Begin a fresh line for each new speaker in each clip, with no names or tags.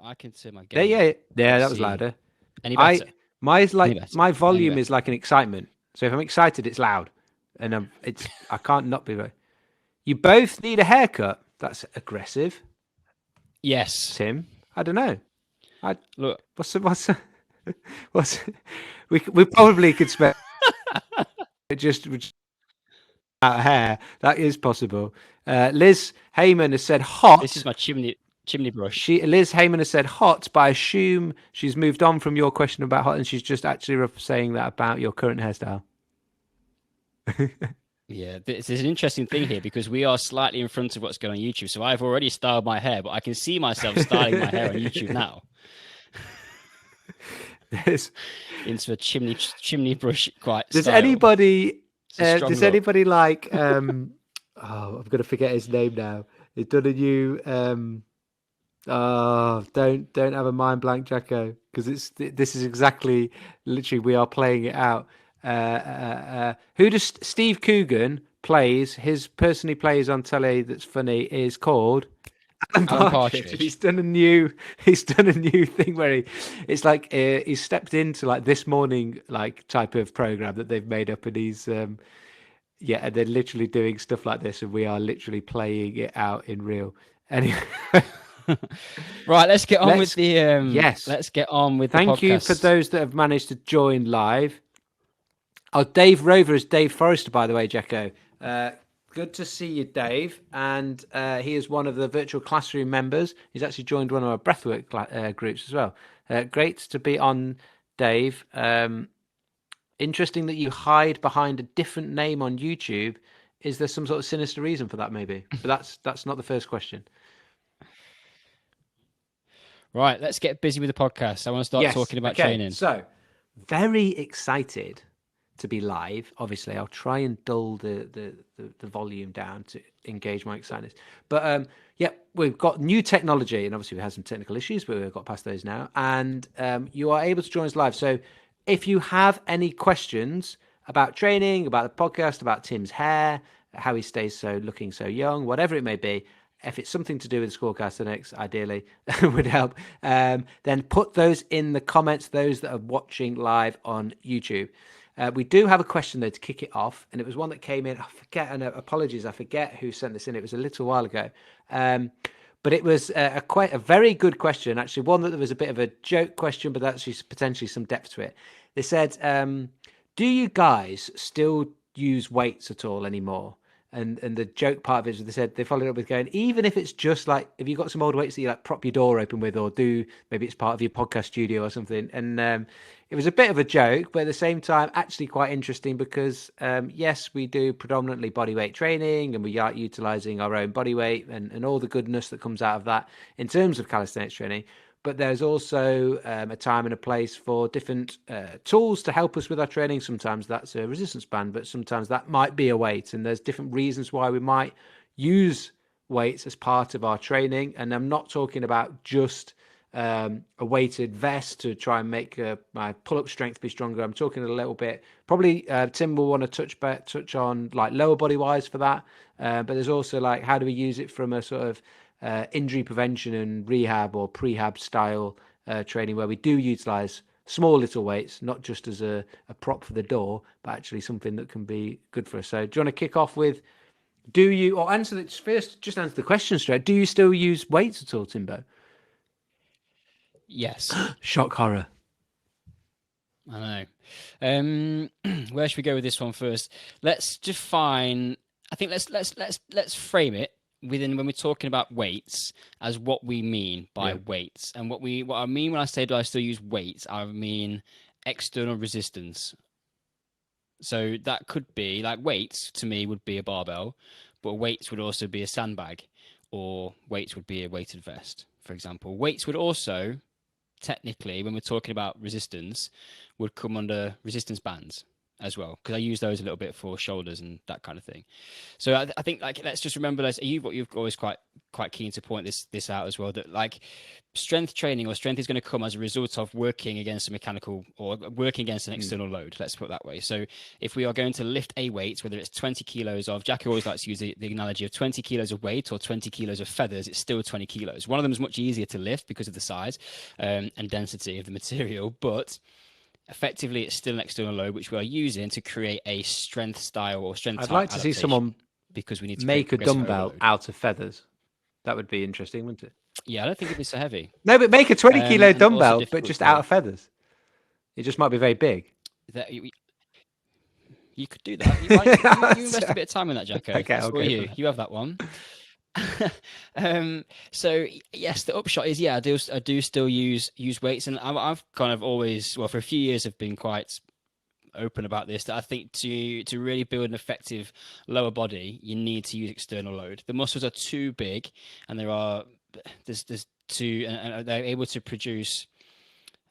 I can turn my
Yeah,
gain
yeah,
up.
yeah.
Let's
That was
see.
louder.
Any better?
My
Any
volume
better?
is like an excitement. So if I'm excited, it's loud, and I can't not be. You both need a haircut. That's aggressive,
Yes.
Tim. I don't know. I
Look.
what's what's we probably could spend just out of hair. That is possible. Liz Heyman has said
This is
hot.
my chimney brush.
Liz Heyman has said hot, but I assume she's moved on from your question about hot, and she's just actually saying that about your current hairstyle.
Yeah, there's an interesting thing here because we are slightly in front of what's going on YouTube. So I've already styled my hair, but I can see myself styling my hair on YouTube now
Yes.
into a chimney brush quite
Does
style.
anybody
It's a strong
does
look.
anybody like oh, I'm gonna forget his name now. He's done a new oh, don't have a mind blank, Jacko, because this is exactly literally we are playing it out. Who does Steve Coogan plays? His person he plays on telly that's funny is called Alan
Alan
Partridge. And
Partridge.
he's done a new thing where it's like he's stepped into like This Morning like type of program that they've made up, and he's yeah, they're literally doing stuff like this, and we are literally playing it out in real. Anyway.
Right, let's get on with the
yes.
let's get on with the
Thank you for
podcast.
those that have managed to join live. Oh, Dave Rover is Dave Forrester, by the way, Jacko. Good to see you, Dave. And he is one of the virtual classroom members. He's actually joined one of our breathwork groups as well. Great to be on, Dave. Interesting that you hide behind a different name on YouTube. Is there some sort of sinister reason for that, maybe? But that's not the first question.
Right, let's get busy with the podcast. I want to start talking about training.
So, very excited to be live. Obviously, I'll try and dull the volume down to engage my excitement. But yeah, we've got new technology, and obviously we had some technical issues, but we've got past those now. And you are able to join us live. So, if you have any questions about training, about the podcast, about Tim's hair, how he stays looking so young, whatever it may be, if it's something to do with School of Calisthenics, ideally would help, then put those in the comments, those that are watching live on YouTube. We do have a question, though, to kick it off, and it was one that came in. I forget, and apologies, I forget who sent this in. It was a little while ago. But it was quite a very good question, actually, one that there was a bit of a joke question, but actually potentially some depth to it. They said, do you guys still use weights at all anymore? And the joke part of it is they said they followed up with going, even if it's just like if you've got some old weights that you like prop your door open with, or do maybe it's part of your podcast studio or something. And it was a bit of a joke, but at the same time actually quite interesting because yes, we do predominantly bodyweight training, and we are utilizing our own body weight and all the goodness that comes out of that in terms of calisthenics training. But there's also a time and a place for different tools to help us with our training. Sometimes that's a resistance band, but sometimes that might be a weight. And there's different reasons why we might use weights as part of our training. And I'm not talking about just a weighted vest to try and make my pull-up strength be stronger. I'm talking a little bit, probably Tim will want to touch on like lower body wise for that. But there's also like, how do we use it from a sort of injury prevention and rehab or prehab style training, where we do utilize small little weights, not just as a prop for the door, but actually something that can be good for us. So do you want to kick off with, do you, or answer this first, just answer the question straight. Do you still use weights at all, Timbo?
Yes.
Shock horror.
I know. Where should we go with this one first? Let's define. I think let's frame it within when we're talking about weights as what we mean by weights, and what I mean when I say do I still use weights, I mean external resistance. So that could be like weights to me would be a barbell, but weights would also be a sandbag, or weights would be a weighted vest, for example. Weights would also, technically, when we're talking about resistance, would come under resistance bands. as well, because I use those a little bit for shoulders and that kind of thing. So I think like let's just remember those. You've always quite keen to point this out as well, that like strength training or strength is going to come as a result of working against a mechanical or working against an external load. Let's put it that way. So if we are going to lift a weight, whether it's 20 kilos of, Jackie always likes to use the analogy of 20 kilos of weight or 20 kilos of feathers, it's still 20 kilos. One of them is much easier to lift because of the size and density of the material, but effectively it's still an external load which we are using to create a strength style or strength
I'd
type
like to see someone
because we need to
make a dumbbell
overload.
out of feathers. That would be interesting, wouldn't it?
Yeah, I don't think it'd be so heavy.
No, but make a 20-kilo
And also
dumbbell, but
difficult
just
to
out
lift.
of feathers. It just might be very big.
That you could do that. You invest a bit of time in that, Jacko.
Okay,
That's
I'll
for
go
you.
for that.
You have that one. So yes, the upshot is, yeah, I do still use weights, and I've kind of always, well, for a few years, have been quite open about this, that I think to really build an effective lower body, you need to use external load. The muscles are too big, and there's too, and they're able to produce.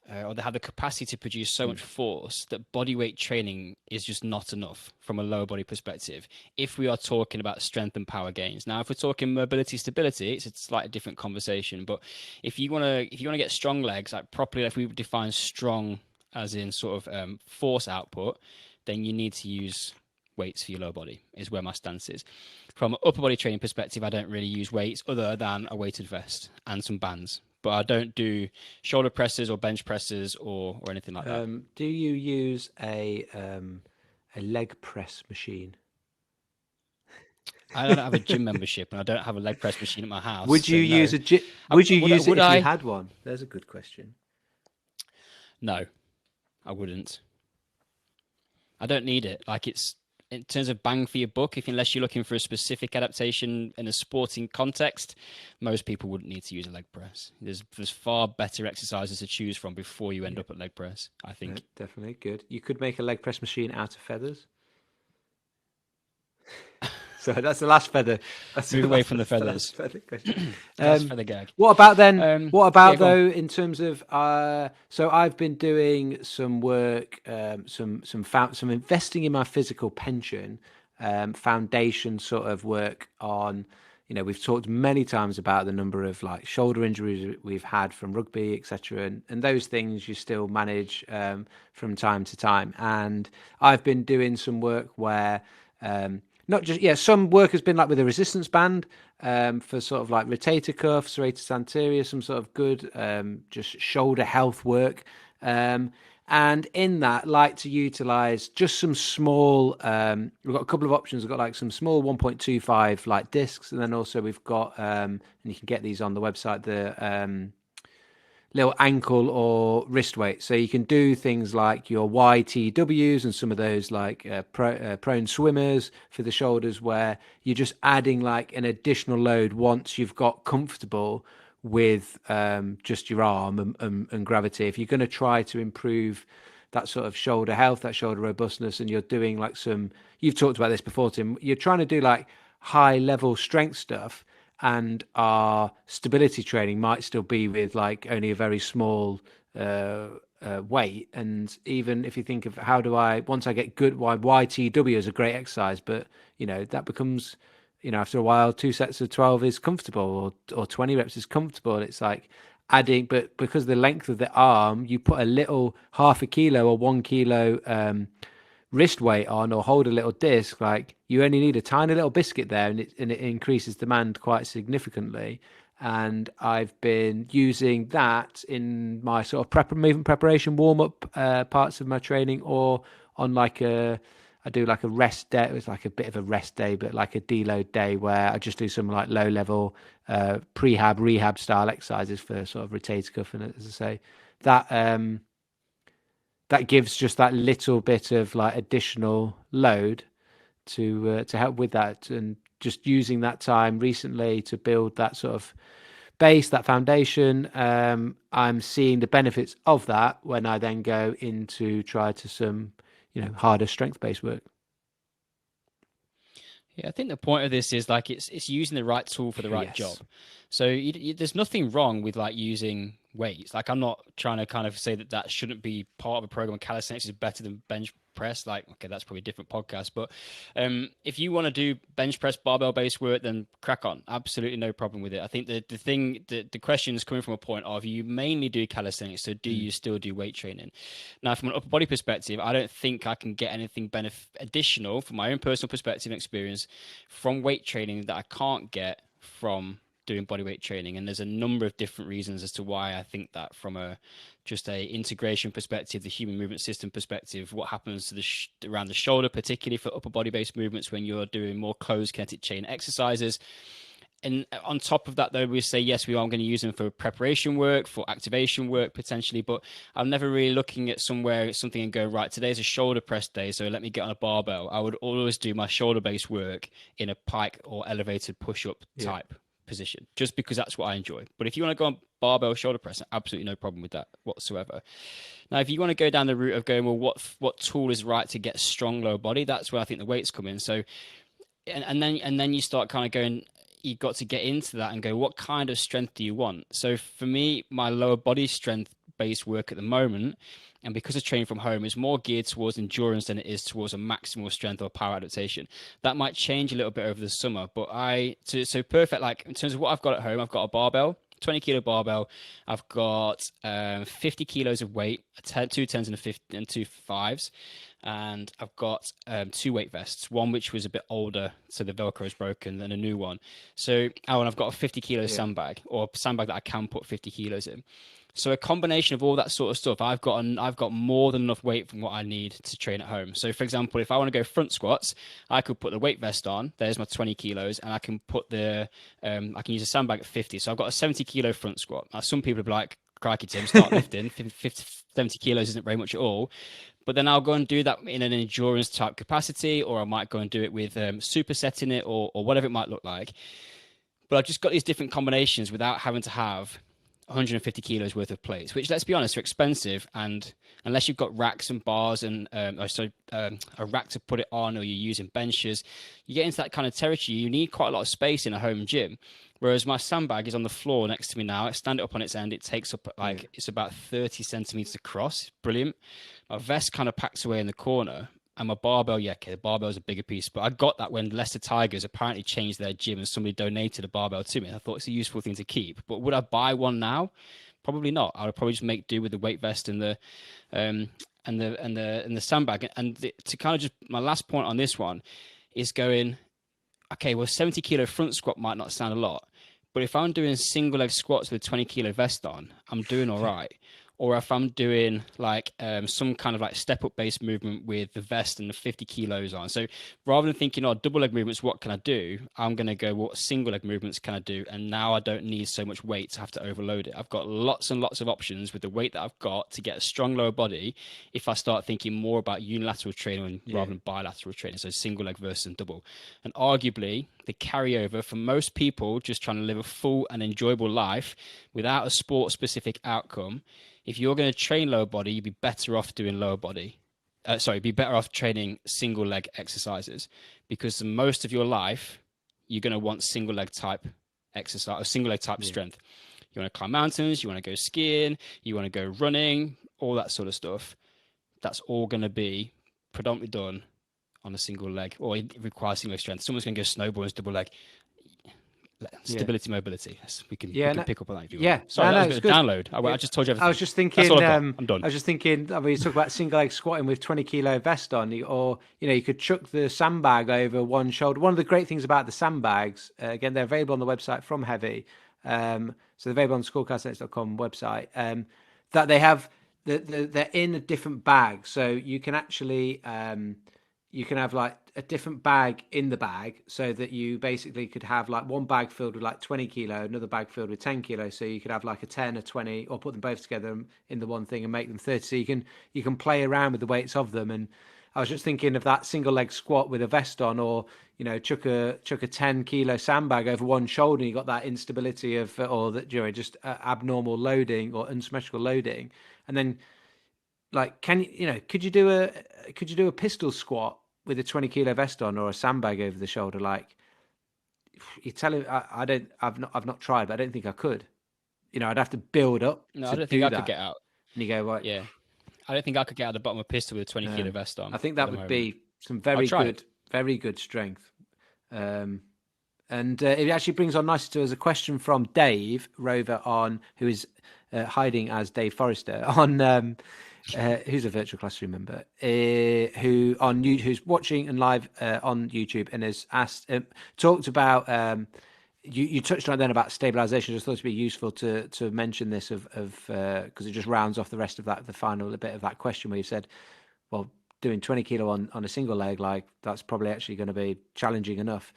Or they have the capacity to produce so much force that body weight training is just not enough from a lower body perspective. If we are talking about strength and power gains, now if we're talking mobility stability, it's a slightly different conversation. But if you want to get strong legs, like properly, if we define strong as in sort of force output, then you need to use weights for your lower body. Is where my stance is. From an upper body training perspective, I don't really use weights other than a weighted vest and some bands. But I don't do shoulder presses or bench presses or anything like that.
Do you use a leg press machine?
I don't have a gym membership, and I don't have a leg press machine at my house.
Would you
so no.
use Would you use it if
I?
you had one? There's a good question.
No, I wouldn't. I don't need it. Like, it's in terms of bang for your buck, unless you're looking for a specific adaptation in a sporting context, most people wouldn't need to use a leg press. There's far better exercises to choose from before you end up at leg press, I think.
Yeah, definitely good. You could make a leg press machine out of feathers. So that's the last feather.
Move away from the feathers.
Feather question.
That's feather gag.
What about then? What about
yeah,
though in terms of? So I've been doing some work, some investing in my physical pension, foundation sort of work on. You know, we've talked many times about the number of like shoulder injuries we've had from rugby, etc., and those things you still manage from time to time. And I've been doing some work where. Not just, yeah, some work has been like with a resistance band for sort of like rotator cuff, serratus anterior, some sort of good just shoulder health work. And in that, like to utilize just some small, we've got a couple of options. We've got like some small 1.25 like discs, and then also we've got, and you can get these on the website, the little ankle or wrist weight. So you can do things like your YTWs and some of those like prone swimmers for the shoulders, where you're just adding like an additional load once you've got comfortable with just your arm and gravity. If you're going to try to improve that sort of shoulder health, that shoulder robustness, and you're doing like you've talked about this before, Tim, you're trying to do like high level strength stuff, and our stability training might still be with like only a very small weight. And even if you think of once I get good, YTW is a great exercise, but you know, that becomes, you know, after a while, 2 sets of 12 is comfortable, or 20 reps is comfortable. And it's like adding, but because of the length of the arm, you put a little half a kilo or 1 kilo wrist weight on, or hold a little disc, like you only need a tiny little biscuit there, and it increases demand quite significantly. And I've been using that in my sort of movement preparation warm up parts of my training, or on like I do like a rest day. It was like a bit of a rest day, but like a deload day, where I just do some like low level prehab rehab style exercises for sort of rotator cuff, and as I say, that gives just that little bit of like additional load to help with that. And just using that time recently to build that sort of base, that foundation, I'm seeing the benefits of that when I then go into try to some, you know, harder strength based work.
Yeah, I think the point of this is like it's using the right tool for the right job. So there's nothing wrong with like using weights. Like, I'm not trying to kind of say that shouldn't be part of a program. Calisthenics is better than bench press, like, okay, that's probably a different podcast. But if you want to do bench press, barbell based work, then crack on. Absolutely no problem with it. I think the question is coming from a point of you mainly do calisthenics, so do you still do weight training? Now, from an upper body perspective, I don't think I can get anything additional from my own personal perspective and experience from weight training that I can't get from doing bodyweight training. And there's a number of different reasons as to why I think that, from just a integration perspective, the human movement system perspective, what happens to around the shoulder, particularly for upper body based movements when you're doing more closed kinetic chain exercises. And on top of that, though, we say, yes, we are going to use them for preparation work, for activation work, potentially. But I'm never really looking at something and go, right, today's a shoulder press day, so let me get on a barbell. I would always do my shoulder-based work in a pike or elevated push-up type position, just because that's what I enjoy. But if you want to go on barbell shoulder press, absolutely no problem with that whatsoever. Now, if you want to go down the route of going, well, what tool is right to get strong lower body, that's where I think the weights come in. So, and then you start kind of going, you've got to get into that and go, what kind of strength do you want? So for me, my lower body strength based work at the moment, and because of training from home, is more geared towards endurance than it is towards a maximal strength or power adaptation. That might change a little bit over the summer, but so perfect. Like in terms of what I've got at home, I've got a barbell, 20 kilo barbell. I've got 50 kilos of weight, two tens and two fives. And I've got two weight vests, one which was a bit older, so the Velcro is broken, and a new one. So, and I've got a 50 kilo sandbag, or a sandbag that I can put 50 kilos in. So a combination of all that sort of stuff, I've got more than enough weight from what I need to train at home. So for example, if I want to go front squats, I could put the weight vest on. There's my 20 kilos, and I can put I can use a sandbag at 50. So I've got a 70 kilo front squat. Now some people will be like, crikey, Tim, start lifting. 50, 70 kilos isn't very much at all. But then I'll go and do that in an endurance type capacity, or I might go and do it with supersetting it, or whatever it might look like. But I've just got these different combinations without having to have 150 kilos worth of plates, which, let's be honest, are expensive. And unless you've got racks and bars and a rack to put it on, or you're using benches, you get into that kind of territory. You need quite a lot of space in a home gym. Whereas my sandbag is on the floor next to me now. I stand it up on its end. It takes up it's about 30 centimeters across. Brilliant. My vest kind of packs away in the corner. And my barbell, the barbell's a bigger piece. But I got that when Leicester Tigers apparently changed their gym and somebody donated a barbell to me. I thought it's a useful thing to keep. But would I buy one now? Probably not. I would probably just make do with the weight vest and the sandbag. And to kind of just, my last point on this one is going, okay, well, 70 kilo front squat might not sound a lot, but if I'm doing single leg squats with a 20 kilo vest on, I'm doing all right. Or if I'm doing like some kind of like step up based movement with the vest and the 50 kilos on. So rather than thinking, oh, double leg movements, what can I do? I'm going to go, what single leg movements can I do? And now I don't need so much weight to have to overload it. I've got lots and lots of options with the weight that I've got to get a strong lower body if I start thinking more about unilateral training rather than bilateral training. So single leg versus double. And arguably, the carryover for most people just trying to live a full and enjoyable life without a sport specific outcome, if you're going to train lower body, you'd be better off doing lower body. Be better off training single leg exercises, because most of your life, you're going to want single leg type exercise or single leg type strength. You want to climb mountains, you want to go skiing, you want to go running, all that sort of stuff. That's all going to be predominantly done on a single leg, or it requires single leg strength. Someone's going to go snowboard double leg. Stability, mobility. Yes, we can pick up on that if you want. Sorry, that was a bit of download. I just told you everything.
I was just thinking.
That's all I've got. I'm done.
I was just thinking. I mean, you talk about single leg squatting with 20 kilo vest on, or you could chuck the sandbag over one shoulder. One of the great things about the sandbags, again, they're available on the website from Heavy. So they're available on the schoolcalisthenics.com website. That they have, they're in a different bag, so you can actually you can have like a different bag in the bag, so that you basically could have like one bag filled with like 20 kilo, another bag filled with 10 kilo. So you could have like a 10, a 20, or put them both together in the one thing and make them 30. So you can play around with the weights of them. And I was just thinking of that single leg squat with a vest on, or chuck a 10 kilo sandbag over one shoulder. And you got that instability of, or that just abnormal loading or unsymmetrical loading. And then like, could you do a pistol squat with a 20 kilo vest on, or a sandbag over the shoulder? Like, you tell him, I've not tried, but I don't think I could. I'd have to build up.
No, I don't think I could get out.
And you go, right?
Yeah, I don't think I could get out the bottom of a pistol with a 20 kilo
No.
vest on
I think
at
that
the
would
moment.
be some
I'll try it.
very good strength. And it actually brings on nicely to us a question from Dave Rover on who is hiding as Dave Forrester on who's a virtual classroom member who's watching and live on YouTube and has asked talked about you touched on it then about stabilization. I just thought it'd be useful to mention this of because it just rounds off the rest of that, the final bit of that question where you said, well, doing 20 kilo on a single leg, like that's probably actually going to be challenging enough.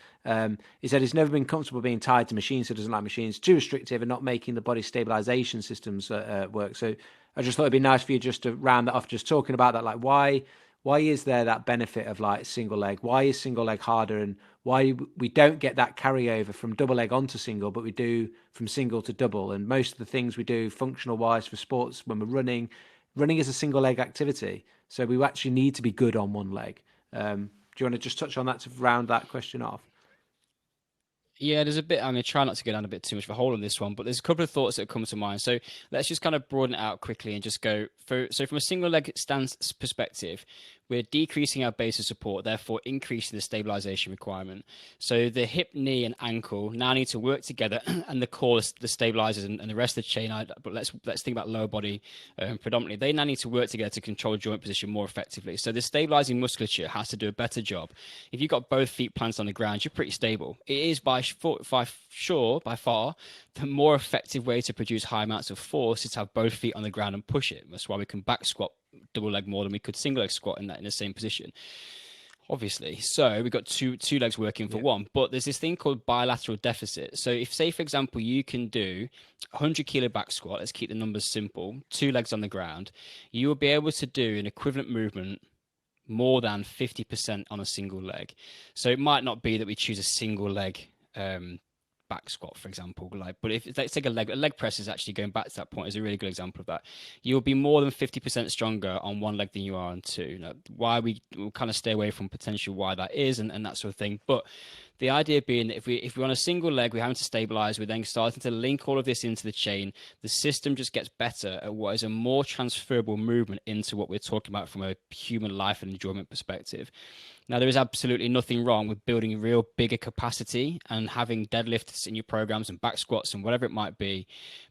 He said he's never been comfortable being tied to machines, so doesn't like machines, too restrictive and not making the body stabilization systems work. So I just thought it'd be nice for you just to round that off, just talking about that, like why is there that benefit of like single leg? Why is single leg harder, and why we don't get that carryover from double leg onto single, but we do from single to double? And most of the things we do functional wise for sports when we're running is a single leg activity. So we actually need to be good on one leg. Do you want to just touch on that to round that question off?
Yeah, there's a bit. I'm going to try not to go down a bit too much of a hole on this one, but there's a couple of thoughts that come to mind. So let's just kind of broaden it out quickly and just go for. So from a single leg stance perspective, we're decreasing our base of support, therefore increasing the stabilization requirement. So the hip, knee, and ankle now need to work together, and the core, the stabilizers, and the rest of the chain. But let's think about lower body predominantly. They now need to work together to control joint position more effectively. So the stabilizing musculature has to do a better job. If you've got both feet planted on the ground, you're pretty stable. It is by far the more effective way to produce high amounts of force is to have both feet on the ground and push it. That's why we can back squat double leg more than we could single leg squat in the same position, obviously. So we've got two legs working for one, but there's this thing called bilateral deficit. So if, say for example, you can do 100 kilo back squat, let's keep the numbers simple, 2 legs on the ground, you will be able to do an equivalent movement more than 50% on a single leg. So it might not be that we choose a single leg back squat, for example, like, but if let's take a leg press is actually going back to that point is a really good example of that. You'll be more than 50% stronger on one leg than you are on two. Now, why we'll kind of stay away from potential why that is and that sort of thing. But the idea being that if we're on a single leg, we're having to stabilize, we're then starting to link all of this into the chain. The system just gets better at what is a more transferable movement into what we're talking about from a human life and enjoyment perspective. Now, there is absolutely nothing wrong with building a real bigger capacity and having deadlifts in your programs and back squats and whatever it might be.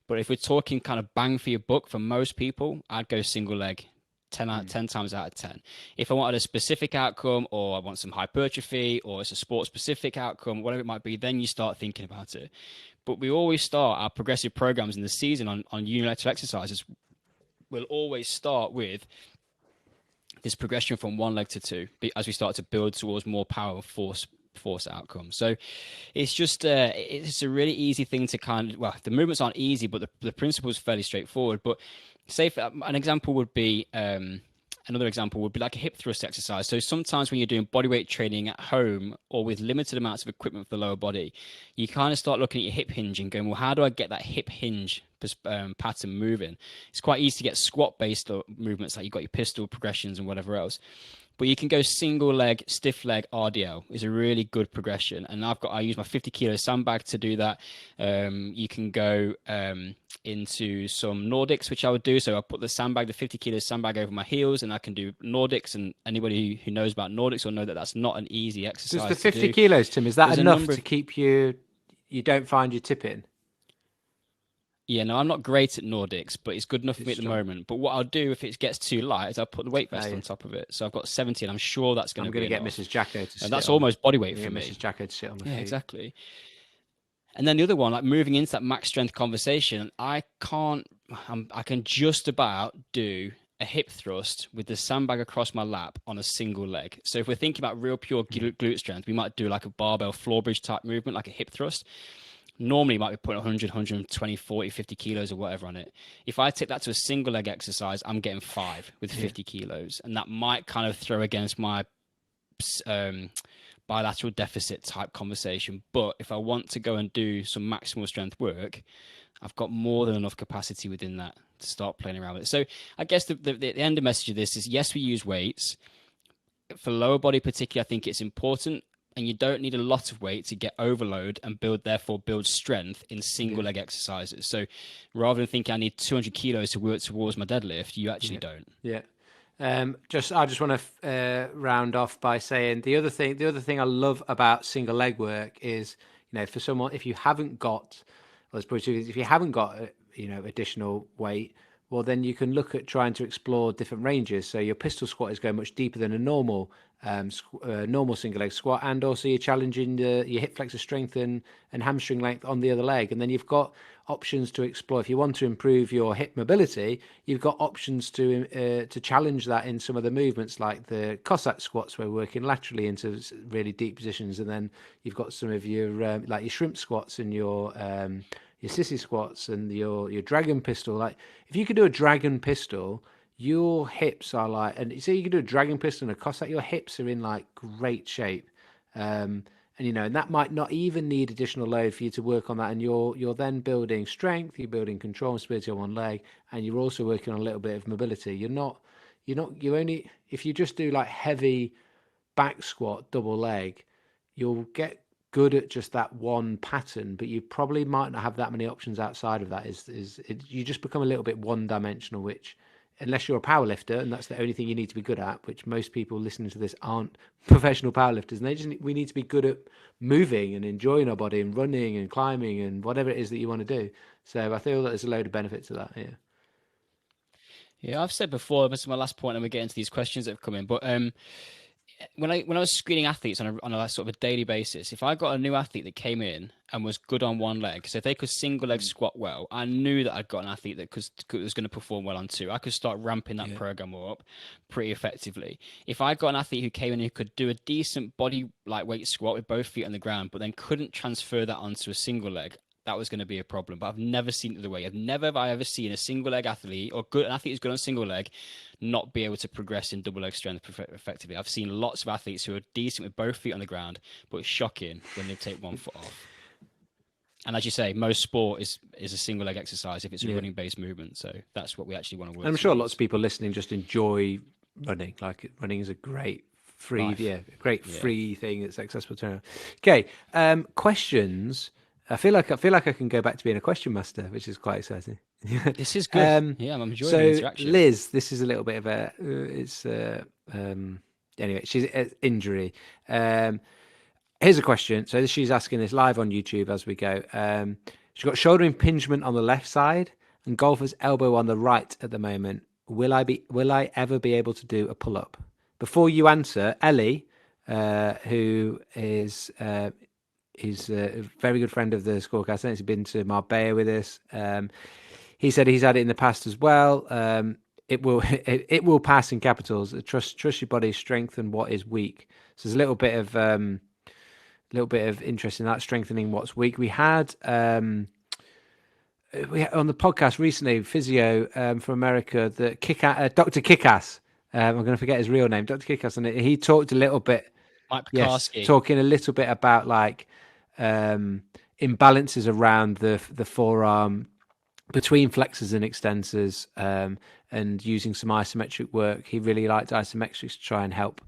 But if we're talking kind of bang for your buck for most people, I'd go single leg 10 times out of 10. If I wanted a specific outcome, or I want some hypertrophy, or it's a sport specific outcome, whatever it might be, then you start thinking about it. But we always start our progressive programs in the season on unilateral exercises. We'll always start with this progression from one leg to two as we start to build towards more power and force outcomes. So it's just it's a really easy thing to kind of, well, the movements aren't easy, but the principle is fairly straightforward. But say an example would be another example would be like a hip thrust exercise. So sometimes when you're doing bodyweight training at home or with limited amounts of equipment for the lower body, you kind of start looking at your hip hinge and going, well, how do I get that hip hinge pattern moving? It's quite easy to get squat based movements, like you've got your pistol progressions and whatever else. But you can go single leg, stiff leg, RDL is a really good progression. And I use my 50 kilo sandbag to do that. You can go into some Nordics, which I would do. So I put the 50 kilo sandbag over my heels, and I can do Nordics. And anybody who knows about Nordics will know that that's not an easy exercise.
Does the 50 kilos, Tim, is that enough to keep you don't find you tipping?
Yeah, no, I'm not great at Nordics, but it's good enough for me at the moment. But what I'll do if it gets too light is I'll put the weight vest on top of it. So I've got 70, and I'm sure that's going to be enough.
Get Mrs. Jacko to sit
and that's almost body weight for me.
Mrs. Jacko to sit on my feet.
Exactly. And then the other one, like moving into that max strength conversation, I can just about do a hip thrust with the sandbag across my lap on a single leg. So if we're thinking about real pure glute strength, we might do like a barbell floor bridge type movement, like a hip thrust. Normally you might be putting 100, 120, 40, 50 kilos or whatever on it. If I take that to a single leg exercise, I'm getting 5 with 50 kilos. And that might kind of throw against my bilateral deficit type conversation. But if I want to go and do some maximal strength work, I've got more than enough capacity within that to start playing around with it. So I guess the end of message of this is, yes, we use weights. For lower body particularly, I think it's important. and you don't need a lot of weight to get overload and therefore build strength in single leg exercises. So rather than thinking I need 200 kilos to work towards my deadlift, you actually don't.
Yeah. I just want to round off by saying the other thing I love about single leg work is, for someone, if you haven't got, if you haven't got, additional weight, well, then you can look at trying to explore different ranges. So your pistol squat is going much deeper than a normal single leg squat, and also you're challenging your hip flexor strength and hamstring length on the other leg. And then you've got options to explore. If you want to improve your hip mobility, you've got options to challenge that in some of the movements, like the Cossack squats, where we're working laterally into really deep positions, and then you've got some of your like your shrimp squats and your sissy squats and your dragon pistol. Like if you could do a dragon pistol, your hips are like, and so you can do a dragon pistol and a Cossack, your hips are in like great shape. And that might not even need additional load for you to work on that. And you're then building strength, you're building control and stability on one leg, and you're also working on a little bit of mobility. You only, if you just do like heavy back squat, double leg, you'll get good at just that one pattern, but you probably might not have that many options outside of that. You just become a little bit one dimensional, which, unless you're a power lifter and that's the only thing you need to be good at, which most people listening to this aren't professional power lifters, and we need to be good at moving and enjoying our body and running and climbing and whatever it is that you want to do. So I feel that there's a load of benefit to that.
Yeah, I've said before, this is my last point, and we get into these questions that have come in, but when I was screening athletes on a sort of a daily basis, if I got a new athlete that came in and was good on one leg, so if they could single leg squat well, I knew that I'd got an athlete that was going to perform well on two. I could start ramping that program up pretty effectively. If I got an athlete who came in who could do a decent body lightweight squat with both feet on the ground, but then couldn't transfer that onto a single leg, that was going to be a problem. But I've never seen it the way. Have I ever seen a single leg athlete or an athlete who's good on single leg not be able to progress in double leg strength effectively. I've seen lots of athletes who are decent with both feet on the ground, but it's shocking when they take one foot off. And as you say, most sport is a single leg exercise if it's a running based movement. So that's what we actually want to work.
And I'm sure lots of people listening just enjoy running. Like running is a great free thing that's accessible to. Okay, questions. I feel like I can go back to being a question master, which is quite exciting.
This is good. I'm enjoying the interaction.
Liz, this is a little bit of a anyway, she's injury. Here's a question. So she's asking this live on YouTube as we go. She's got shoulder impingement on the left side and golfer's elbow on the right at the moment. Will I ever be able to do a pull up? Before you answer, Ellie, who is he's a very good friend of the School of Calisthenics. He's been to Marbella with us. He said he's had it in the past as well. It will pass in capitals. Trust your body's strength and what is weak. So there's a little bit of interest in that, strengthening what's weak. We had on the podcast recently, physio from America, Dr. Kickass. I'm going to forget his real name, Dr. Kickass, and he talked a little bit. Talking a little bit about like imbalances around the forearm between flexors and extensors, and using some isometric work. He really liked isometrics to try and help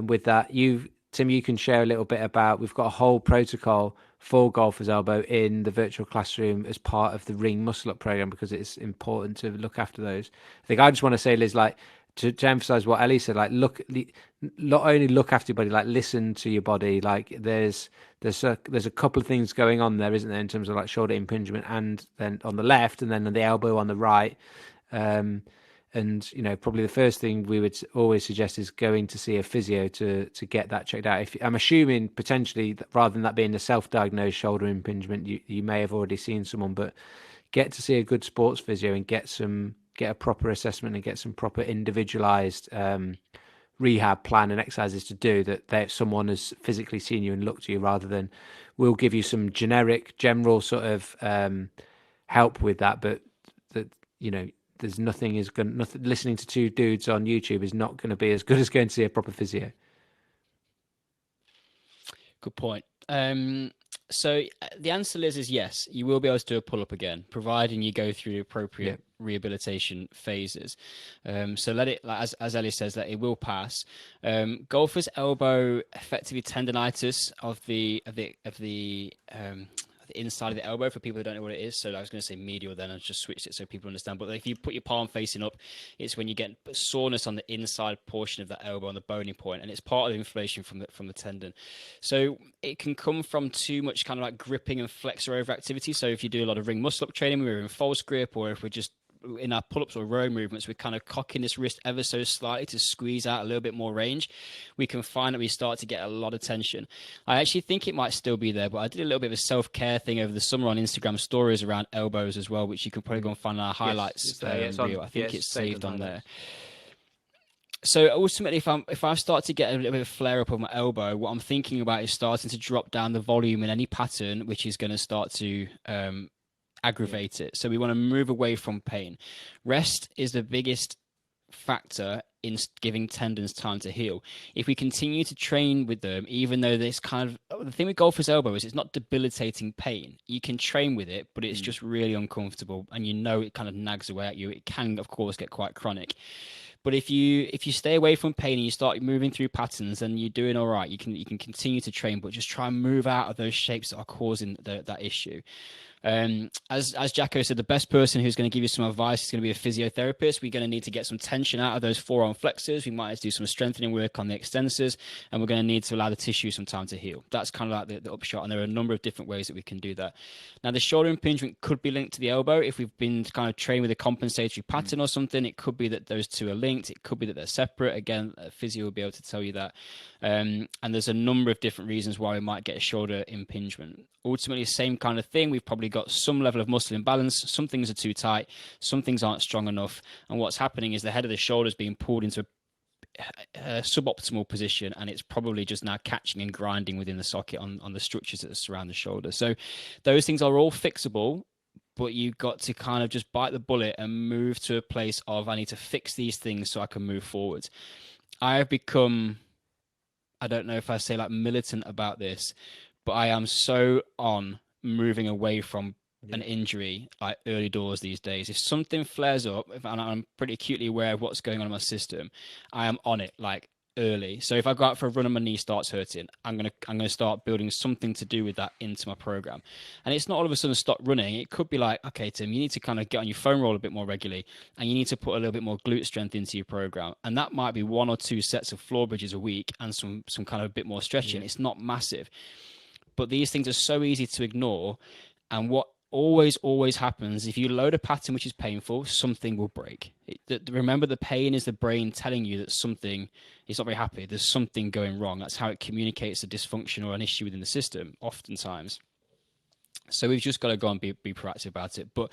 with that. Tim, you can share a little bit about, we've got a whole protocol for golfer's elbow in the virtual classroom as part of the Ring Muscle Up program, because it's important to look after those. I think I just want to say, Liz, like, to emphasize what Ellie said, like, not only look after your body, like listen to your body. Like there's a couple of things going on there, isn't there, in terms of like shoulder impingement, and then on the left, and then on the elbow on the right. And probably the first thing we would always suggest is going to see a physio to get that checked out. I'm assuming potentially, rather than that being a self-diagnosed shoulder impingement, you may have already seen someone, but get to see a good sports physio and get a proper assessment and get some proper individualized rehab plan and exercises to do, that someone has physically seen you and looked at you, rather than we'll give you some general sort of help with that, but that there's nothing listening to two dudes on YouTube is not going to be as good as going to see a proper physio.
Good point. So the answer, Liz, is yes. You will be able to do a pull up again, providing you go through the
Yeah.
appropriate rehabilitation phases. So let it, like, as Ellie says, that it will pass. Golfer's elbow, effectively tendonitis of the inside of the elbow. For people who don't know what it is, so I was going to say medial, then I just switched it so people understand. But if you put your palm facing up, it's when you get soreness on the inside portion of the elbow on the bony point, and it's part of the inflammation from the tendon. So it can come from too much kind of like gripping and flexor overactivity. So if you do a lot of ring muscle up training, we're in false grip, or if we're just in our pull-ups or row movements, we're kind of cocking this wrist ever so slightly to squeeze out a little bit more range, we can find that we start to get a lot of tension. I actually think it might still be there, but I did a little bit of a self-care thing over the summer on Instagram stories around elbows as well, which you can probably go and find in our highlights
It's there. It's on.
reel. I think it's saved on there.
Highlights.
So ultimately, if I start to get a little bit of flare up of my elbow, what I'm thinking about is starting to drop down the volume in any pattern, which is going to start to aggravate it. So we want to move away from pain. Rest is the biggest factor in giving tendons time to heal. If we continue to train with them, even though this kind of, the thing with golfer's elbow is it's not debilitating pain. You can train with it, but it's just really uncomfortable, and you know it kind of nags away at you. It can, of course, get quite chronic. But if you stay away from pain and you start moving through patterns, then you're doing all right. You can continue to train, but just try and move out of those shapes that are causing that issue. As Jacko said, the best person who's going to give you some advice is going to be a physiotherapist. We're going to need to get some tension out of those forearm flexors. We might have to do some strengthening work on the extensors, and we're going to need to allow the tissue some time to heal. That's kind of like the upshot, and there are a number of different ways that we can do that. Now, the shoulder impingement could be linked to the elbow. If we've been kind of trained with a compensatory pattern or something, it could be that those two are linked. It could be that they're separate. Again, a physio will be able to tell you that. And there's a number of different reasons why we might get a shoulder impingement. Ultimately, same kind of thing. We've probably got some level of muscle imbalance. Some things are too tight. Some things aren't strong enough. And what's happening is the head of the shoulder is being pulled into a suboptimal position, and it's probably just now catching and grinding within the socket on the structures that surround the shoulder. So those things are all fixable, but you've got to kind of just bite the bullet and move to a place of, I need to fix these things so I can move forward. I have become, I don't know if I say like militant about this, but I am so on moving away from an injury like early doors these days. If something flares up, and I'm pretty acutely aware of what's going on in my system, I am on it like early. So if I go out for a run and my knee starts hurting, I'm gonna start building something to do with that into my program. And it's not all of a sudden stop running. It could be like, okay, Tim, you need to kind of get on your foam roll a bit more regularly, and you need to put a little bit more glute strength into your program. And that might be 1 or 2 sets of floor bridges a week and some kind of a bit more stretching. It's not massive, but these things are so easy to ignore. And what always happens, if you load a pattern which is painful, something will break. Remember, the pain is the brain telling you that something is not very happy. There's something going wrong. That's how it communicates a dysfunction or an issue within the system, oftentimes. So we've just got to go and be proactive about it. But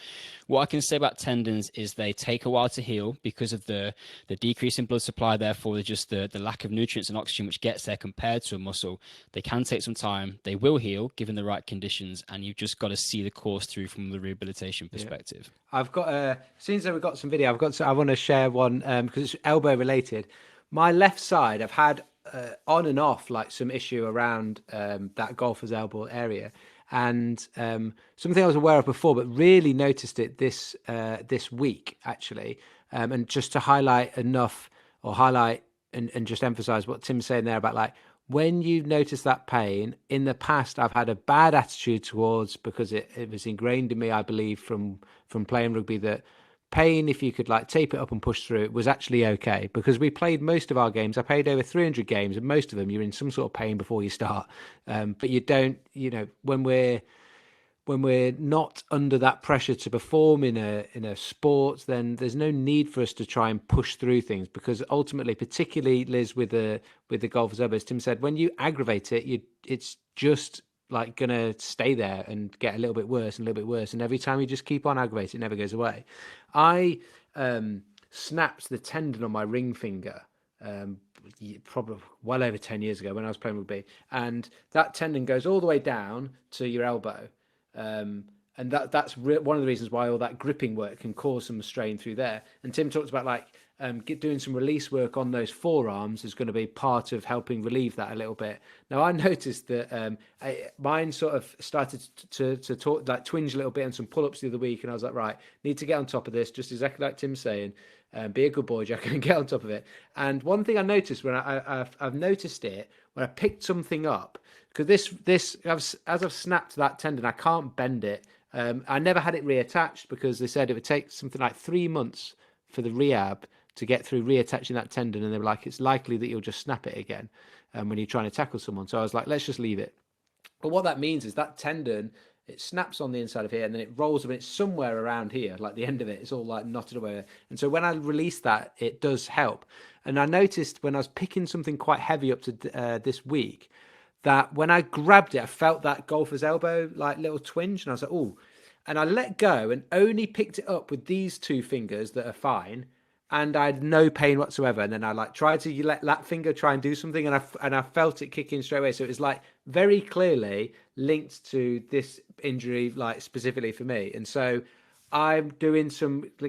what I can say about tendons is they take a while to heal because of the decrease in blood supply. Therefore, just the lack of nutrients and oxygen which gets there compared to a muscle. They can take some time. They will heal given the right conditions, and you've just got to see the course through from the rehabilitation perspective.
Yeah. I've got since we've got some video, I want to share one because it's elbow related. My left side, I've had on and off like some issue around that golfer's elbow area. And something I was aware of before, but really noticed it this week, actually. And just to highlight and just emphasize what Tim's saying there about like, when you notice that pain, in the past, I've had a bad attitude towards, because it was ingrained in me, I believe, from playing rugby, that pain, if you could like tape it up and push through it, was actually okay, because we played most of our games. I played over 300 games, and most of them you're in some sort of pain before you start. But you don't, when we're not under that pressure to perform in a sport, then there's no need for us to try and push through things, because ultimately, particularly Liz with the golfer's elbow, as Tim said, when you aggravate it, it's just like gonna stay there and get a little bit worse and a little bit worse, and every time you just keep on aggravating, it never goes away. I snapped the tendon on my ring finger probably well over 10 years ago when I was playing rugby, and that tendon goes all the way down to your elbow, and and that's one of the reasons why all that gripping work can cause some strain through there. And Tim talked about like doing some release work on those forearms is going to be part of helping relieve that a little bit. Now I noticed that mine sort of started to talk, like twinge a little bit on some pull-ups the other week, and I was like, right, need to get on top of this, just exactly like Tim's saying. Be a good boy, Jack, and get on top of it. And one thing I noticed when I've noticed it when I picked something up, because as I've snapped that tendon, I can't bend it. I never had it reattached because they said it would take something like 3 months for the rehab to get through reattaching that tendon, and they were like, it's likely that you'll just snap it again when you're trying to tackle someone. So I was like, let's just leave it. But what that means is that tendon, it snaps on the inside of here and then it rolls up and it's somewhere around here, like the end of it, it's all like knotted away. And so when I release that, it does help. And I noticed when I was picking something quite heavy up to this week, that when I grabbed it, I felt that golfer's elbow, like little twinge. And I was like, oh, and I let go and only picked it up with these two fingers that are fine. And I had no pain whatsoever. And then I like tried to let that finger try and do something, and I felt it kick in straight away. So it was like very clearly linked to this injury, like specifically for me. And so I'm doing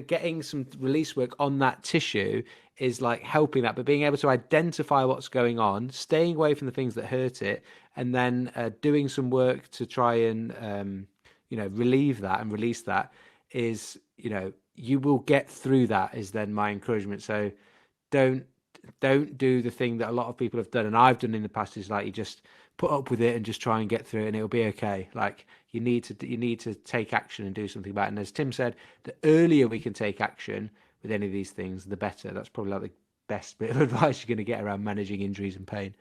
getting some release work on that tissue is like helping that, but being able to identify what's going on, staying away from the things that hurt it, and then doing some work to try and relieve that and release that is, you will get through that is then my encouragement. So don't do the thing that a lot of people have done and I've done in the past, is like you just put up with it and just try and get through it and it'll be okay. Like you need to take action and do something about it. And as Tim said, the earlier we can take action with any of these things, the better. That's probably like the best bit of advice you're going to get around managing injuries and pain.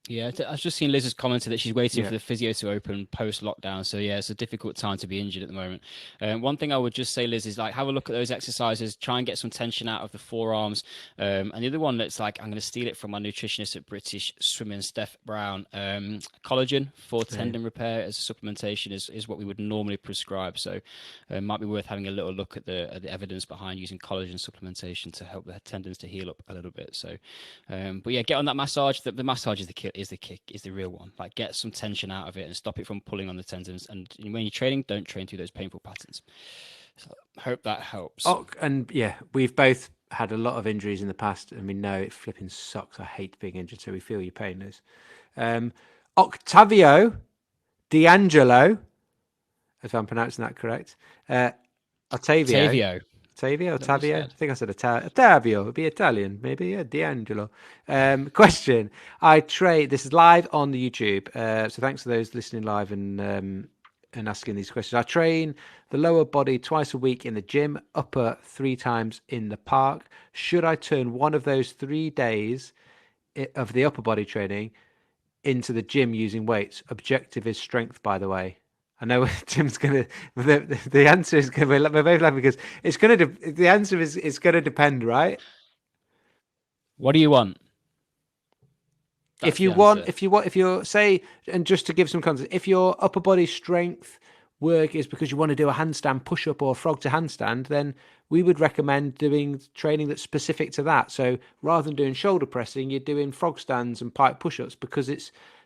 Yeah, I've just seen Liz has commented that she's waiting
Yeah.
for the physio to open post lockdown. So yeah, it's a difficult time to be injured at the moment. One thing I would just say, Liz, is like have a look at those exercises, try and get some tension out of the forearms. And the other one that's like I'm going to steal it from my nutritionist at British Swimming, Steph Brown. Collagen for tendon repair as a supplementation is what we would normally prescribe. So it might be worth having a little look at the evidence behind using collagen supplementation to help the tendons to heal up a little bit. So, but yeah, get on that massage. The massage is the kill. Is the kick, is the real one. Like get some tension out of it and stop it from pulling on the tendons. And when you're training, don't train through those painful patterns. So hope that helps.
Oh, and yeah, we've both had a lot of injuries in the past, and we know it flipping sucks. I hate being injured, so we feel your pain, Liz. Octavio D'Angelo, if I'm pronouncing that correct. Ottavio. Ottavio. I think I said Ottavio. It'd be Italian, maybe. Yeah, D'Angelo. Question. This is live on the YouTube. So thanks to those listening live and asking these questions. I train the lower body twice a week in the gym, upper 3 times in the park. Should I turn one of those 3 days of the upper body training into the gym using weights? Objective is strength, by the way. I know Tim's gonna. The answer is gonna. We're both laughing because it's gonna. The answer is it's gonna depend, right?
What do you want?
If you're say, and just to give some context, if your upper body strength work is because you want to do a handstand push up or a frog to handstand, then we would recommend doing training that's specific to that. So rather than doing shoulder pressing, you're doing frog stands and pipe push ups because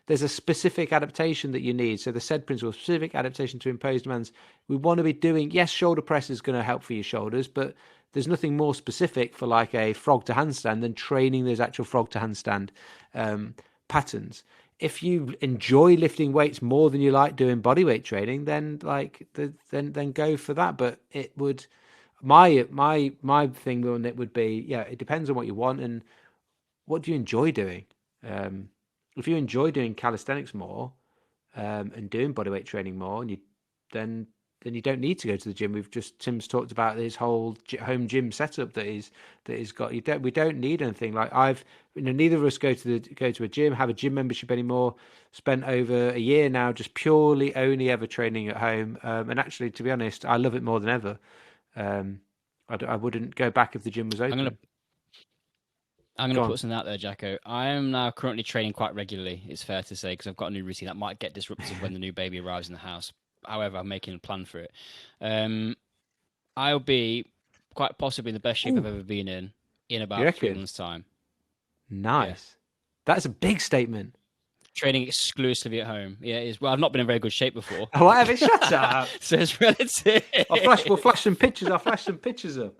there's a specific adaptation that you need. So the said principle, specific adaptation to imposed demands. We want to be doing, yes, shoulder press is going to help for your shoulders, but there's nothing more specific for like a frog to handstand than training those actual frog to handstand patterns. If you enjoy lifting weights more than you like doing bodyweight training, then then go for that. But it would my thing on it would be, yeah, it depends on what you want and what do you enjoy doing. If you enjoy doing calisthenics more and doing bodyweight training more, and then you don't need to go to the gym. Tim's talked about his whole home gym setup that he's got. We don't need anything. Like neither of us go to a gym, have a gym membership anymore. Spent over a year now just purely only ever training at home, and actually, to be honest, I love it more than ever. I wouldn't go back if the gym was open.
I'm going to put something out there, Jacko. I am now currently training quite regularly, it's fair to say, because I've got a new routine that might get disrupted when the new baby arrives in the house. However, I'm making a plan for it. I'll be quite possibly in the best shape I've ever been in about 3 months' time.
Nice. Yeah. That's a big statement.
training exclusively at home. Yeah, it is. Well, I've not been in very good shape before.
Oh, whatever. Shut up.
So it's relative.
We'll flash some pictures. I'll flash some pictures up.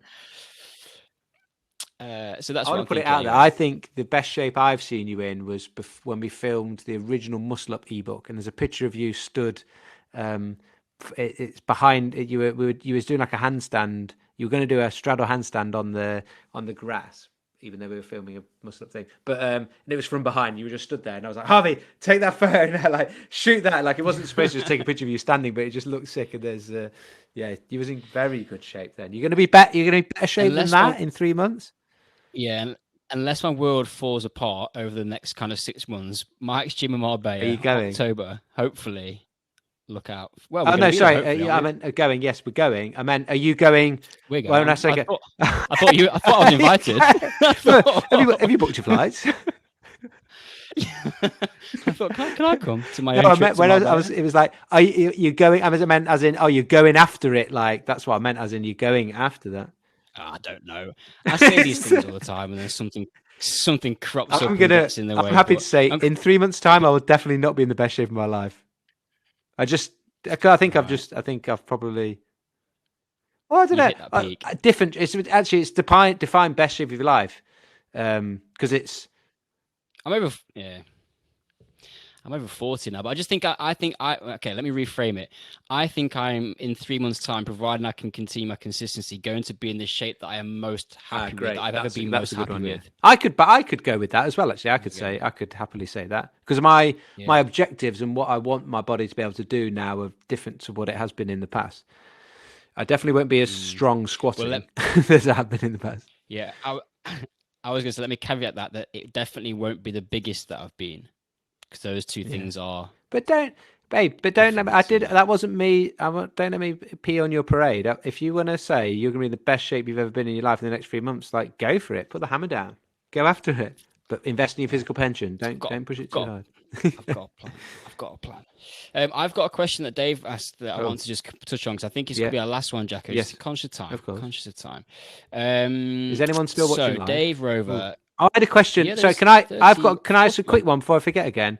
So that's
I
what
want
I'm
to put it
thinking
out there.
anyway.
I think the best shape I've seen you in was when we filmed the original Muscle Up ebook, and there's a picture of you stood. It's behind you. You was doing like a handstand. You were going to do a straddle handstand on the grass, even though we were filming a Muscle Up thing. But and it was from behind. You were just stood there, and I was like, Harvey, take that phone, like shoot that. Like it wasn't supposed to just take a picture of you standing, but it just looked sick. And there's yeah, you was in very good shape then. You're going to be better. You're going to be better shape than that in 3 months.
Yeah, unless my world falls apart over the next kind of 6 months, Mike's Gym in Marbella,
Are you going?
October, hopefully. Look out. Well,
Oh
we're
no,
be
sorry.
there,
I meant going. Yes, we're going. I meant, are you going?
we're going.
Well, when I say
I thought I was invited.
have you booked your flights?
I thought, can I come to my
No,
own
I
trip
meant
to
when I
Marbella?
was. It was like, are you going? I meant as in, oh, you're going after it. Like that's what I meant, as in you're going after that.
I don't know. I say these things all the time, and then something crops up and gets in the way.
I'm happy
but
to say, in 3 months' time, I will definitely not be in the best shape of my life. I think
Right.
I think I've probably. Well, I don't
You
know.
hit that peak.
Different. It's define best shape of your life, because it's.
I'm over. Yeah. I'm over 40 now, but I just think okay, let me reframe it. I think I'm in 3 months' time, providing I can continue my consistency, going to be in the shape that I am most happy with, that I've ever been most happy with.
Yeah. I could go with that as well. Actually, I could happily say that, because my objectives and what I want my body to be able to do now are different to what it has been in the past. I definitely won't be as strong squatting as I have been in the past.
Yeah, I was going to say, let me caveat that it definitely won't be the biggest that I've been, because those two things are.
But don't let me. That wasn't me. Don't let me pee on your parade. If you want to say you're going to be in the best shape you've ever been in your life in the next 3 months, like go for it. Put the hammer down. Go after it. But invest in your physical pension. Don't push it too hard.
I've got a plan. I've got a question that Dave asked that I want to just touch on, because I think it's going to be our last one, Jacko.
Yes.
Just conscious of time.
Of course.
Conscious of time.
Is anyone still watching live?
Dave Rover.
I had a question.
Yeah,
So can I ask a quick one before I forget again?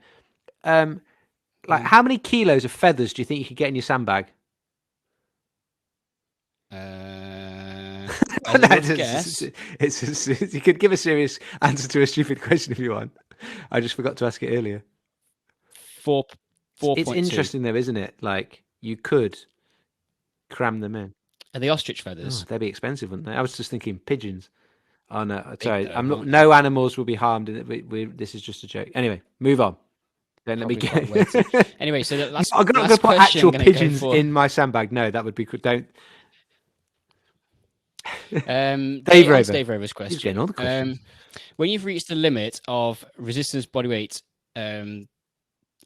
Like, how many kilos of feathers do you think you could get in your sandbag?
Guess.
You could give a serious answer to a stupid question if you want. I just forgot to ask it earlier.
4.
It's interesting though, isn't it? Like, you could cram them in.
Are they ostrich feathers?
Oh, they'd be expensive, wouldn't they? I was just thinking pigeons. Oh no, sorry.
Though,
no animals will be harmed. This is just a joke. Anyway, move on. Then let me get.
Anyway, so
I'm going to put actual pigeons in my sandbag. No, that would be good. Don't.
Dave Rover's question.
He's getting all the questions.
When you've reached the limit of resistance body weight,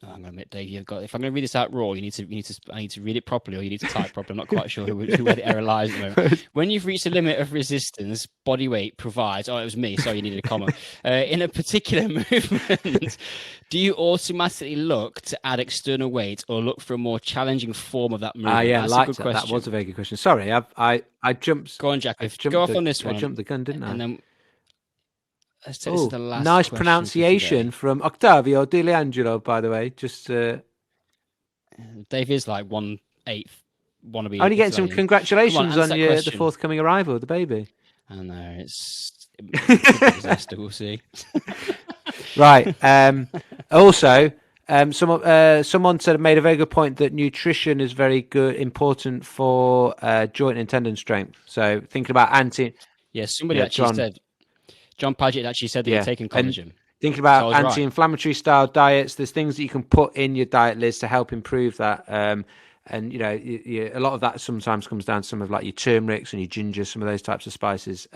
I'm going to admit, Dave, if I'm going to read this out raw, I need to read it properly, or you need to type properly. I'm not quite sure where the error lies at the moment. When you've reached the limit of resistance body weight provides, it was me, sorry, you needed a comma, in a particular movement, do you automatically look to add external weight or look for a more challenging form of that movement?
Yeah, that's a good question. That was a very good question. Sorry, I jumped.
Go on, Jack. Go off on this one.
I jumped the gun, didn't I?
And then this is the last
nice pronunciation from Octavio Di Leangelo, by the way. Just
Dave is like 1/8 wannabe.
Only getting some congratulations on the forthcoming arrival of the baby.
I know it's a disaster. We'll see.
Right. Also, someone made a very good point that nutrition is very important for joint and tendon strength. So thinking about
somebody actually said. John Paget actually said that you're taking collagen.
Thinking about anti-inflammatory style diets, there's things that you can put in your diet, Liz, to help improve that. And a lot of that sometimes comes down to some of like your turmerics and your ginger, some of those types of spices.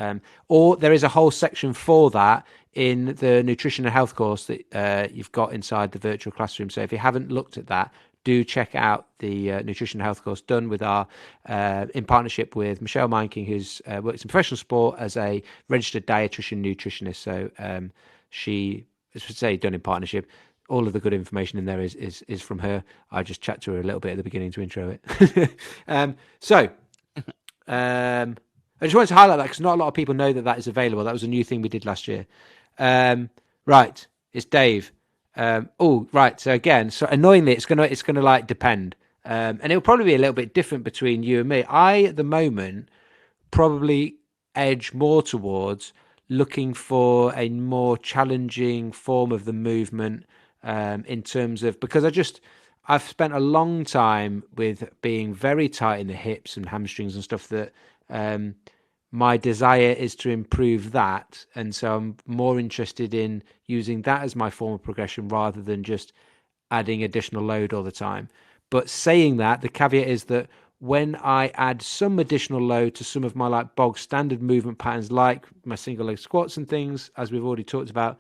Or there is a whole section for that in the nutrition and health course that you've got inside the virtual classroom. So if you haven't looked at that, do check out the nutrition and health course done with in partnership with Michelle Meinking, who's works in professional sport as a registered dietitian nutritionist. So she, as we say, done in partnership. All of the good information in there is from her. I just chat to her a little bit at the beginning to intro it. I just wanted to highlight that because not a lot of people know that is available. That was a new thing we did last year. Right, it's Dave. Oh, right. So again, so annoyingly, it's gonna like depend, and it'll probably be a little bit different between you and me. I at the moment probably edge more towards looking for a more challenging form of the movement, in terms of, because I've spent a long time with being very tight in the hips and hamstrings and stuff that, um, my desire is to improve that, and so I'm more interested in using that as my form of progression rather than just adding additional load all the time. But saying that, the caveat is that when I add some additional load to some of my like bog standard movement patterns, like my single leg squats and things, as we've already talked about,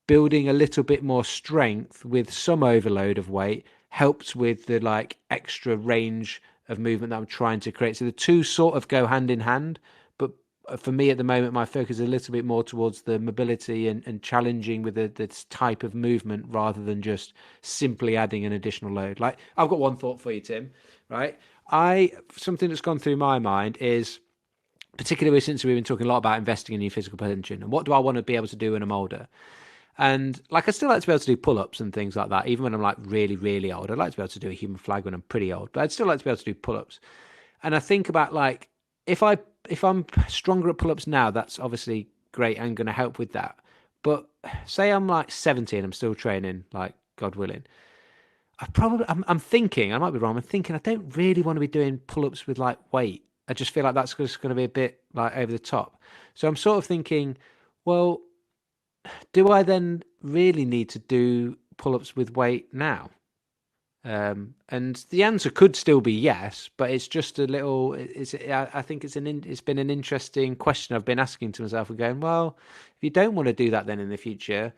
building a little bit more strength with some overload of weight helps with the like extra range of movement that I'm trying to create. So the two sort of go hand in hand, but for me at the moment, my focus is a little bit more towards the mobility and challenging with this type of movement rather than just simply adding an additional load. Like, I've got one thought for you, Tim, right? Something that's gone through my mind is, particularly since we've been talking a lot about investing in your physical potential and what do I want to be able to do when I'm older. And like, I still like to be able to do pull-ups and things like that, even when I'm like really, really old. I'd like to be able to do a human flag when I'm pretty old, but I'd still like to be able to do pull-ups. And I think about like, if I'm stronger at pull-ups now, that's obviously great and going to help with that. But say I'm like 70 and I'm still training, like God willing, I'm thinking, I might be wrong. I'm thinking I don't really want to be doing pull-ups with like weight. I just feel like that's just going to be a bit like over the top. So I'm sort of thinking, well, do I then really need to do pull-ups with weight now? And the answer could still be yes, but it's just a little. I think it's been an interesting question I've been asking to myself and going, well, if you don't want to do that then in the future,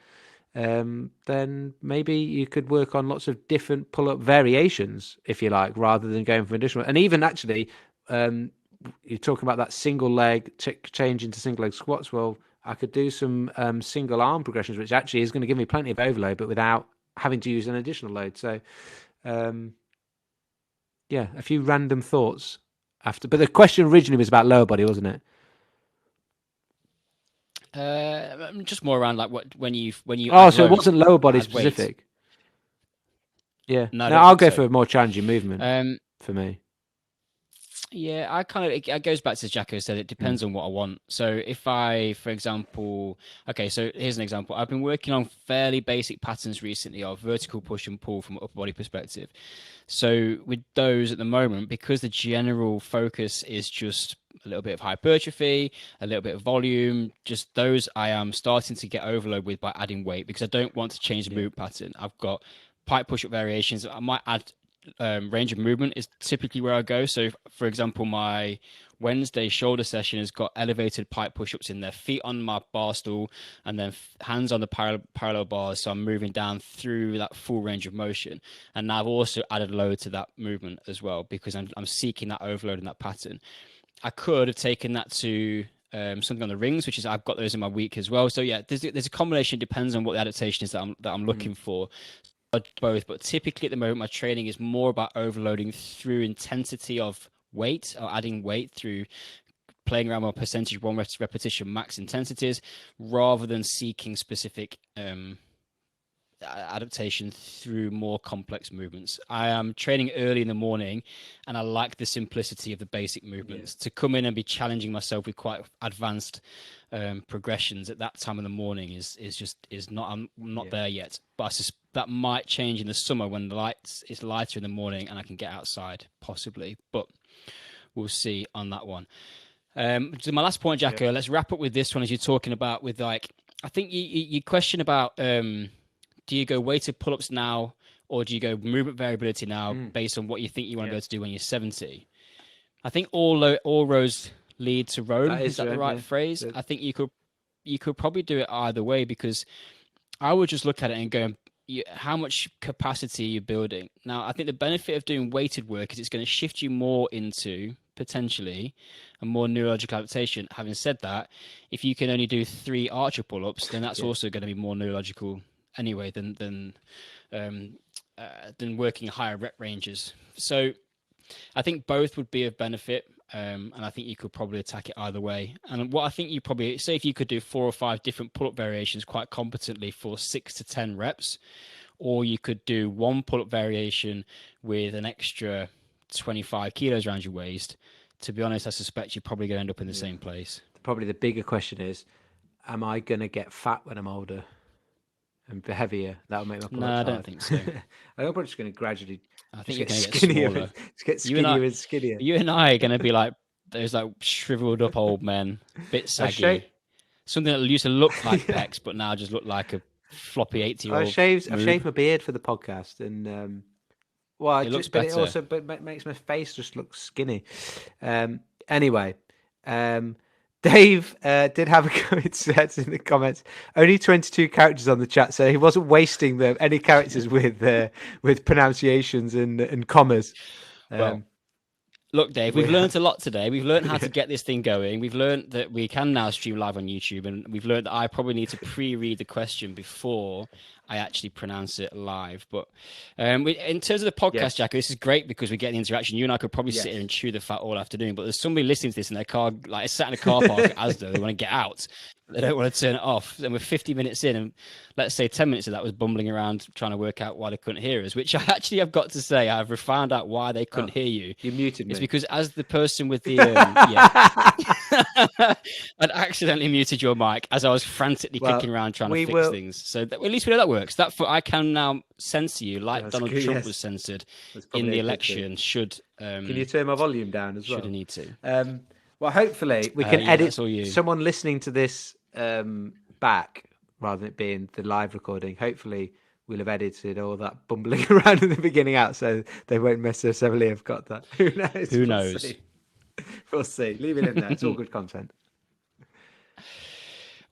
then maybe you could work on lots of different pull-up variations, if you like, rather than going for additional. And even actually, you're talking about that single leg change into single leg squats. Well, I could do some single arm progressions, which actually is going to give me plenty of overload, but without having to use an additional load. So, um, yeah, a few random thoughts after. But the question originally was about lower body, wasn't it?
Just more around like when you
Oh,
add
so it
load,
wasn't lower body
add weight.
specific. Yeah.
No, I
No,
don't
I'll
think
go
so.
for a more challenging movement
Um,
for me.
Yeah, I kind of it goes back to Jacko said it
Mm.
depends on what I want. So if I, for example, okay, so here's an example. I've been working on fairly basic patterns recently of vertical push and pull from an upper body perspective. So with those at the moment, because the general focus is just a little bit of hypertrophy, a little bit of volume, just those I am starting to get overload with by adding weight because I don't want to change the
Yeah.
movement pattern. I've got pipe push-up variations. I might add range of movement is typically where I go. So, for example, my Wednesday shoulder session has got elevated pipe push-ups in there, feet on my bar stool, and then hands on the parallel bars. So I'm moving down through that full range of motion. And now I've also added load to that movement as well because I'm seeking that overload in that pattern. I could have taken that to something on the rings, which is I've got those in my week as well. So yeah, there's a combination. It depends on what the adaptation is that I'm
Mm.
looking for both, but typically at the moment, my training is more about overloading through intensity of weight or adding weight through playing around with percentage one repetition max intensities rather than seeking specific adaptation through more complex movements. I am training early in the morning and I like the simplicity of the basic
Yeah.
movements. To come in and be challenging myself with quite advanced progressions at that time of the morning is not, I'm not
Yeah.
there yet. But that might change in the summer when the lights is lighter in the morning and I can get outside possibly. But we'll see on that one. So my last point,
Yeah.
Jacko, let's wrap up with this one as you're talking about with like I think you question about do you go weighted pull-ups now or do you go movement variability now
Mm.
based on what you think you want to be
Yeah.
able to do when you're 70? I think all roads lead to
That
Rome. Is
is
that the
right.
right
Yeah.
phrase? I think you could probably do it either way because I would just look at it and go, how much capacity you're building. Now, I think the benefit of doing weighted work is it's going to shift you more into potentially a more neurological adaptation. Having said that, if you can only do 3 archer pull-ups, then that's
Yeah.
also going to be more neurological anyway than working higher rep ranges. So I think both would be of benefit. And I think you could probably attack it either way. And what I think you probably say, if you could do 4 or 5 different pull-up variations quite competently for 6 to 10 reps, or you could do one pull-up variation with an extra 25 kilos around your waist. To be honest, I suspect you're probably going to end up in the same place.
Probably the bigger question is, am I going to get fat when I'm older and be heavier? That'll make my pull-ups
No, I don't
hard.
think so.
I hope I'm just going to gradually
I think
get
you're going to get
skinnier.
smaller.
Just get skinnier and skinnier.
You and I are going to be like those like shriveled up old men, bit saggy. Something that used to look like pecs, but now just look like a floppy 80-year-old.
I've shaved my beard for the podcast, and well,
it looks better.
It also makes my face just look skinny. Anyway, Dave did have a comment said in the comments. Only 22 characters on the chat, so he wasn't wasting any characters with pronunciations and commas.
Well, look, Dave, we've learned a lot today. We've learned how to get this thing going. We've learned that we can now stream live on YouTube, and we've learned that I probably need to pre-read the question before I actually pronounce it live. But in terms of the podcast, Jacko, this is great because we get the interaction. You and I could probably sit here and chew the fat all afternoon, but there's somebody listening to this in their car, like sat in a car park at Asda. They want to get out. They don't want to turn it off. And we're 50 minutes in, and let's say 10 minutes of that was bumbling around trying to work out why they couldn't hear us, which I actually have got to say, I've found out why they couldn't hear you.
You muted me.
It's because as the person with the... I'd accidentally muted your mic as I was frantically clicking around trying to fix things. So at least we know that works. I can now censor you like Donald Trump was censored in the election. Can
you turn my volume down as well?
Should I need to?
Well, hopefully we can edit
someone
listening to this back rather than it being the live recording. Hopefully we'll have edited all that bumbling around in the beginning out, so they won't necessarily have got that. Who knows?
Who knows?
We'll see. Leave it in there. It's all good content.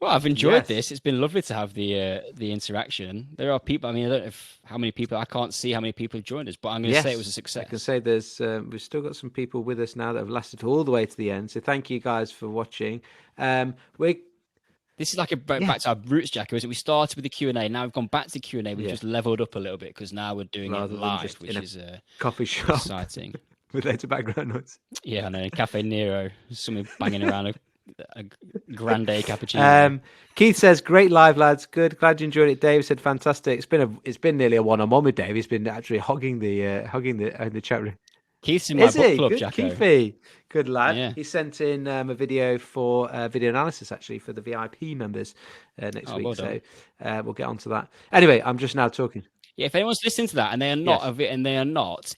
Well, I've enjoyed this. It's been lovely to have the interaction. There are people. I mean, I don't know how many people. I can't see how many people have joined us, but I'm going to say it was a success.
I can say we've still got some people with us now that have lasted all the way to the end. So thank you guys for watching.
This is like back to our roots, Jacko, isn't it? We started with the Q&A. Now we've gone back to Q&A. We've just leveled up a little bit because now we're doing it live, which is
coffee shop
exciting.
With loads of background noise.
Yeah, I know. Cafe Nero, somebody banging around a grande cappuccino.
Keith says, "Great live, lads. Good. Glad you enjoyed it." Dave said, "Fantastic." It's been nearly a one-on-one with Dave. He's been actually hogging the chat room.
Keith's in my book club,
Good,
Jacko.
Keithy. Good lad.
Yeah.
He sent in a video for video analysis actually for the VIP members next week.
Well
we'll get onto that. Anyway, I'm just now talking.
Yeah, if anyone's listening to that and they are not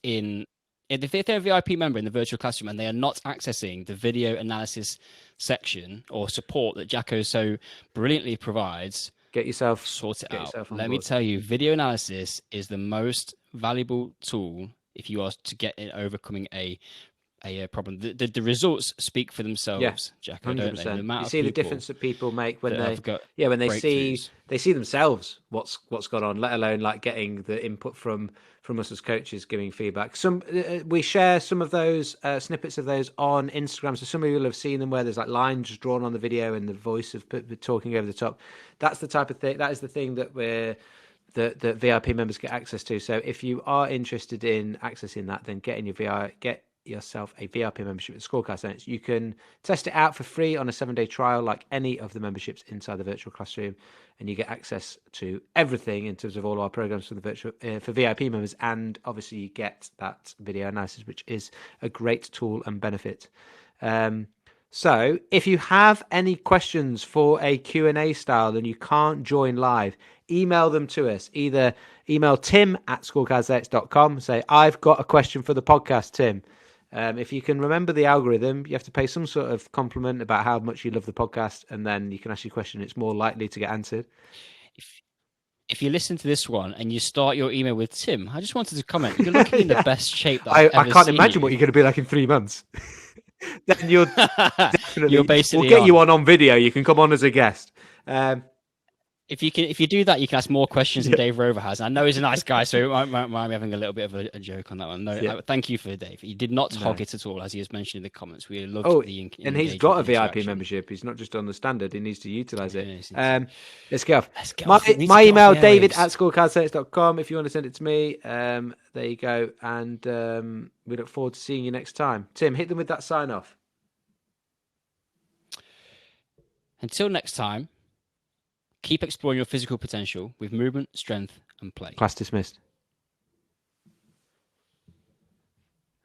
if they're a VIP member in the virtual classroom and they are not accessing the video analysis section or support that Jacko so brilliantly provides, sort it out. Let me tell you, video analysis is the most valuable tool if you are to get in overcoming a problem. The results speak for themselves, Jacko, don't they?
You see the difference that people make when they see themselves what's gone on, let alone like getting the input from us as coaches giving feedback. We share some of those snippets of those on Instagram, so some of you will have seen them where there's like lines drawn on the video and the voice of talking over the top. That's the type of thing. That is the thing that the VIP members get access to. So if you are interested in accessing that, then get yourself a VIP membership at School of Calisthenics. You can test it out for free on a 7-day trial like any of the memberships inside the virtual classroom, and you get access to everything in terms of all our programs for the virtual for VIP members, and obviously you get that video analysis, which is a great tool and benefit. So if you have any questions for a Q&A style and you can't join live, email them to us. Either email tim@schoolcalisthenics.com, say, "I've got a question for the podcast, Tim." If you can remember the algorithm, you have to pay some sort of compliment about how much you love the podcast, and then you can ask your question. It's more likely to get answered.
If you listen to this one and you start your email with "Tim, I just wanted to comment. You're looking in the best shape that I've ever
I can't
seen
imagine
you."
what you're going to be like in 3 months. Then you're definitely.
You're basically
we'll get you on video. You can come on as a guest.
if you do that, you can ask more questions than Dave Rover has. I know he's a nice guy, so it might mind me having a little bit of a joke on that one. No,
Yeah.
thank you for Dave. He did not hog
No.
it at all, as he has mentioned in the comments. We loved
Oh,
the
and he's
engagement,
got a
the
VIP
interaction.
membership. He's not just on the standard. He needs to utilize it.
Yes,
Let's get off.
let's get
My,
off. We need to
my
get off
email,
the
David
airwaves.
at schoolcalisthenics.com. If you want to send it to me, there you go. And we look forward to seeing you next time. Tim, hit them with that sign off.
Until next time, keep exploring your physical potential with movement, strength, and play.
Class dismissed.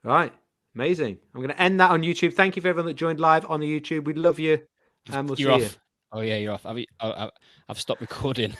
All right. Amazing. I'm going to end that on YouTube. Thank you for everyone that joined live on the YouTube. We love you. And we'll see
You're off.
you.
Oh yeah, you're off. I've stopped recording.